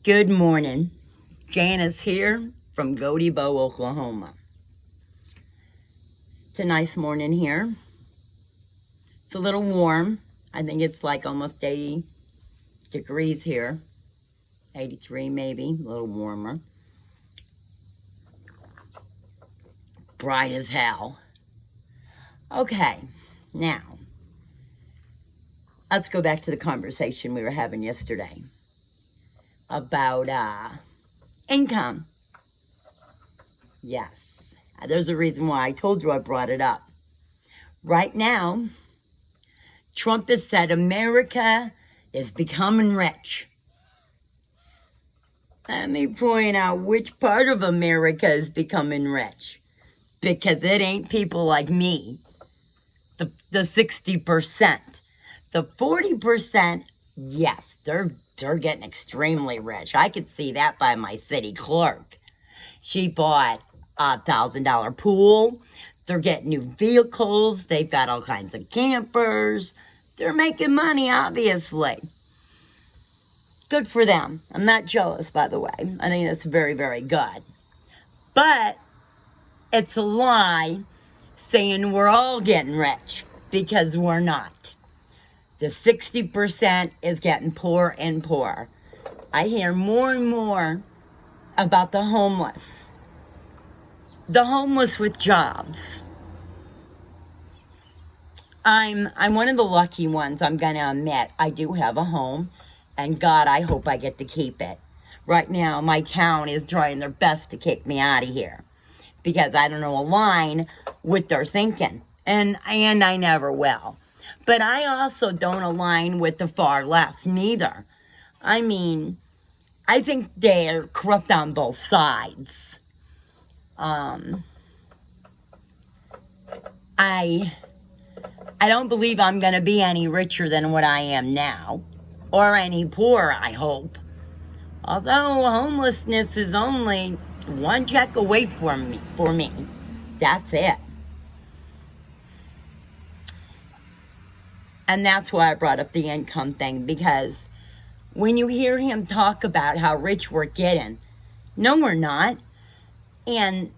Good morning. Janice here from Goaty Bow, Oklahoma. It's a nice morning here. It's a little warm. I think it's like almost 80 degrees here. 83 maybe, a little warmer. Bright as hell. Okay, now, let's go back to the conversation we were having yesterday about income. Yes, there's a reason why I told you I brought it up. Right now, Trump has said America is becoming rich. Let me point out which part of America is becoming rich. Because it ain't people like me, the 60%. The 40%, yes, they're getting extremely rich. I could see that by my city clerk. She bought a $1,000 pool. They're getting new vehicles. They've got all kinds of campers. They're making money, obviously. Good for them. I'm not jealous, by the way. I think that's very, very good. But it's a lie saying we're all getting rich, because we're not. The 60% is getting poorer and poorer. I hear more and more about the homeless. The homeless with jobs. I'm one of the lucky ones, I'm gonna admit. I do have a home, and God, I hope I get to keep it. Right now, my town is trying their best to kick me out of here, because I don't align with their thinking, and I never will. But I also don't align with the far left, neither. I mean, I think they're corrupt on both sides. I don't believe I'm going to be any richer than what I am now, or any poorer, I hope. Although homelessness is only one check away from me. That's it. And that's why I brought up the income thing, because when you hear him talk about how rich we're getting, no, we're not. And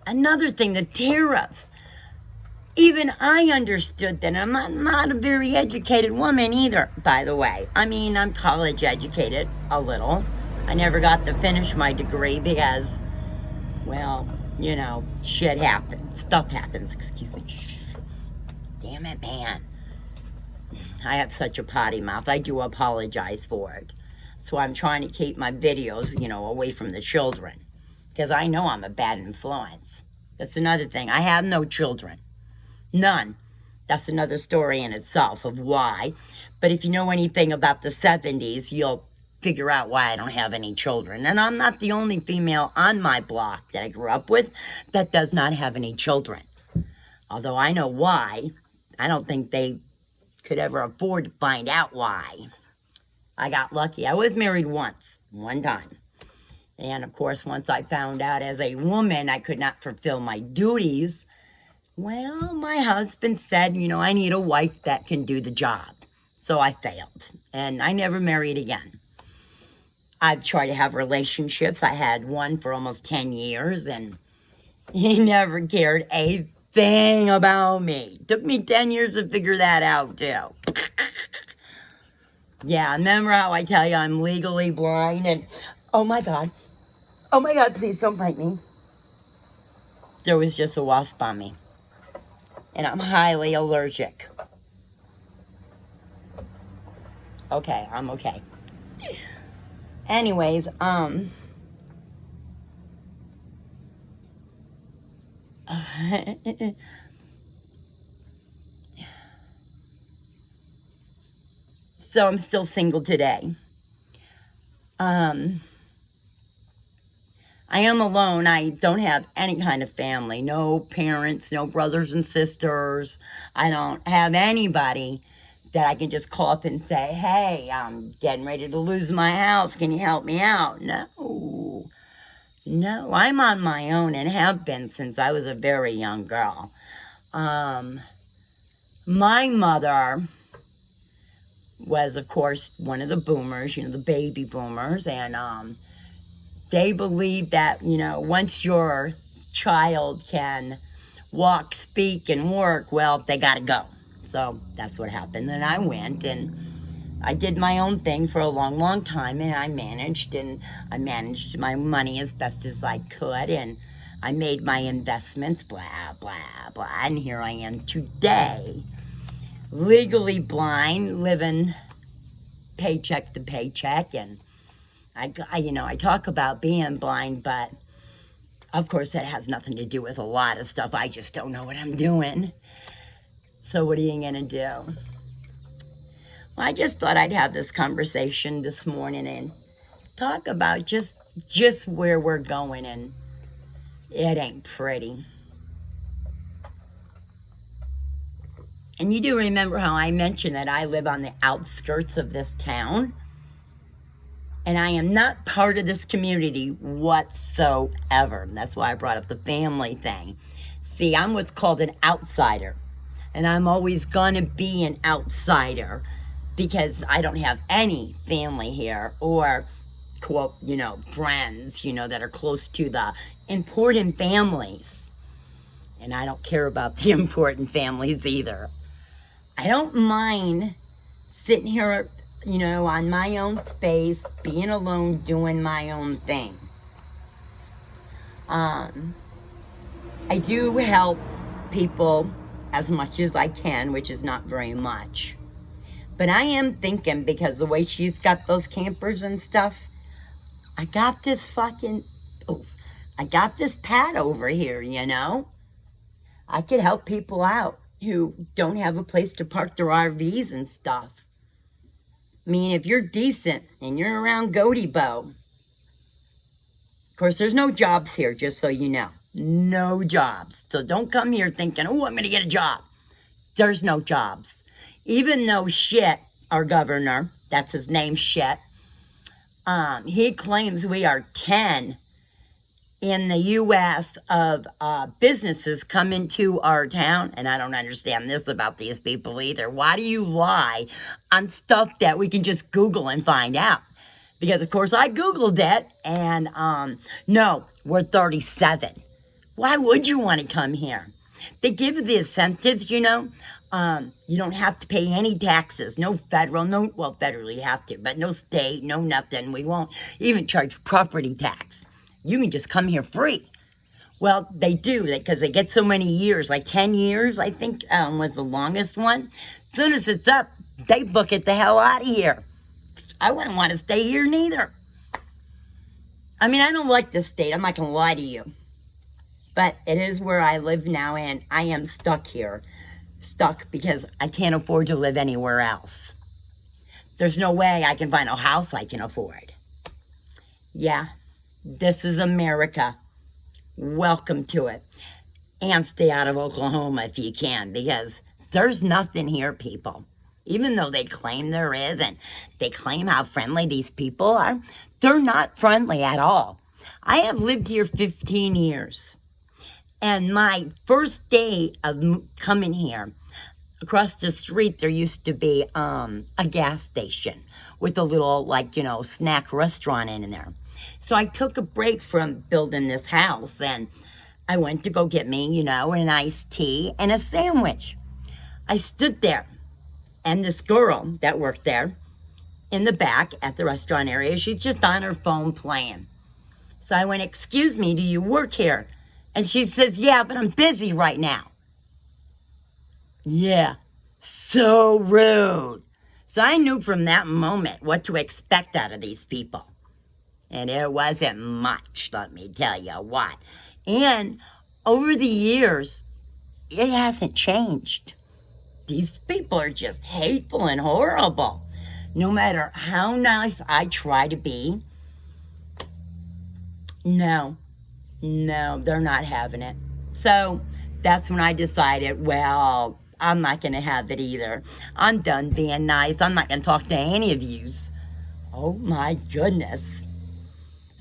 another thing, the tariffs. Even I understood that. I'm not a very educated woman either, by the way. I mean, I'm college educated, a little. I never got to finish my degree because, well, you know, shit happens. Stuff happens, excuse me. Damn it, man. I have such a potty mouth. I do apologize for it. So I'm trying to keep my videos, away from the children. Because I know I'm a bad influence. That's another thing. I have no children. None. That's another story in itself of why. But if you know anything about the 70s, you'll figure out why I don't have any children. And I'm not the only female on my block that I grew up with that does not have any children. Although I know why. I don't think they could ever afford to find out why. I got lucky. I was married one time. And of course, once I found out as a woman I could not fulfill my duties, well, my husband said, I need a wife that can do the job. So I failed. And I never married again. I've tried to have relationships. I had one for almost 10 years, and he never cared a thing about me. Took me 10 years to figure that out, too. Yeah, remember how I tell you I'm legally blind? And, oh my God, please don't bite me. There was just a wasp on me. And I'm highly allergic. Okay, I'm okay. Anyways, so I'm still single today. I am alone. I don't have any kind of family. No parents, no brothers and sisters. I don't have anybody that I can just call up and say, hey, I'm getting ready to lose my house. Can you help me out? No, I'm on my own and have been since I was a very young girl. My mother was, of course, one of the boomers, the baby boomers, and they believe that, once your child can walk, speak, and work, well, they got to go. So that's what happened. And I went and I did my own thing for a long, long time, and I managed my money as best as I could, and I made my investments, blah, blah, blah, and here I am today, legally blind, living paycheck to paycheck, and I talk about being blind, but of course that has nothing to do with a lot of stuff. I just don't know what I'm doing. So what are you gonna do? Well, I just thought I'd have this conversation this morning and talk about just where we're going, and it ain't pretty. And you do remember how I mentioned that I live on the outskirts of this town? And I am not part of this community whatsoever. That's why I brought up the family thing. See, I'm what's called an outsider. And I'm always gonna be an outsider because I don't have any family here or, quote, friends, that are close to the important families. And I don't care about the important families either. I don't mind sitting here, on my own space, being alone, doing my own thing. I do help people as much as I can, which is not very much. But I am thinking, because the way she's got those campers and stuff, I got this pad over here, I could help people out who don't have a place to park their RVs and stuff. I mean, if you're decent and you're around Gotebo, of course, there's no jobs here, just so you know. No jobs. So don't come here thinking, oh, I'm going to get a job. There's no jobs. Even though Shit, our governor, that's his name, Shit, he claims we are 10 in the U.S. of businesses come into our town, and I don't understand this about these people either. Why do you lie on stuff that we can just Google and find out? Because, of course, I Googled it, and no, we're 37. Why would you want to come here? They give you the incentives, you don't have to pay any taxes. No federal, federally you have to, but no state, no nothing. We won't even charge property tax. You can just come here free. Well, they do, because they get so many years, like 10 years, I think was the longest one. As soon as it's up, they book it the hell out of here. I wouldn't want to stay here neither. I mean, I don't like this state. I'm not going to lie to you. But it is where I live now, and I am stuck here. Stuck because I can't afford to live anywhere else. There's no way I can find a house I can afford. Yeah. This is America. Welcome to it. And stay out of Oklahoma if you can, because there's nothing here, people. Even though they claim there is, and they claim how friendly these people are, they're not friendly at all. I have lived here 15 years. And my first day of coming here, across the street, there used to be a gas station with a little, snack restaurant in there. So I took a break from building this house, and I went to go get me, an iced tea and a sandwich. I stood there, and this girl that worked there in the back at the restaurant area, she's just on her phone playing. So I went, excuse me, do you work here? And she says, yeah, but I'm busy right now. Yeah, so rude. So I knew from that moment what to expect out of these people. And it wasn't much, let me tell you what. And over the years, it hasn't changed. These people are just hateful and horrible. No matter how nice I try to be, no, they're not having it. So that's when I decided, well, I'm not going to have it either. I'm done being nice. I'm not going to talk to any of yous. Oh, my goodness.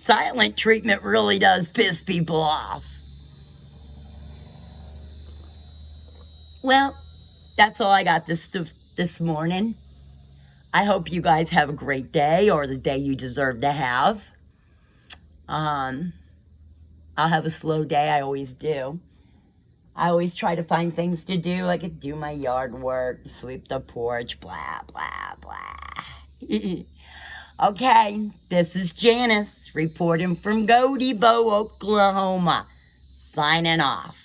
Silent treatment really does piss people off. Well, that's all I got this morning. I hope you guys have a great day, or the day you deserve to have. I'll have a slow day. I always do. I always try to find things to do, like do my yard work, sweep the porch, blah, blah, blah. Okay, this is Janice reporting from Godebo, Oklahoma, signing off.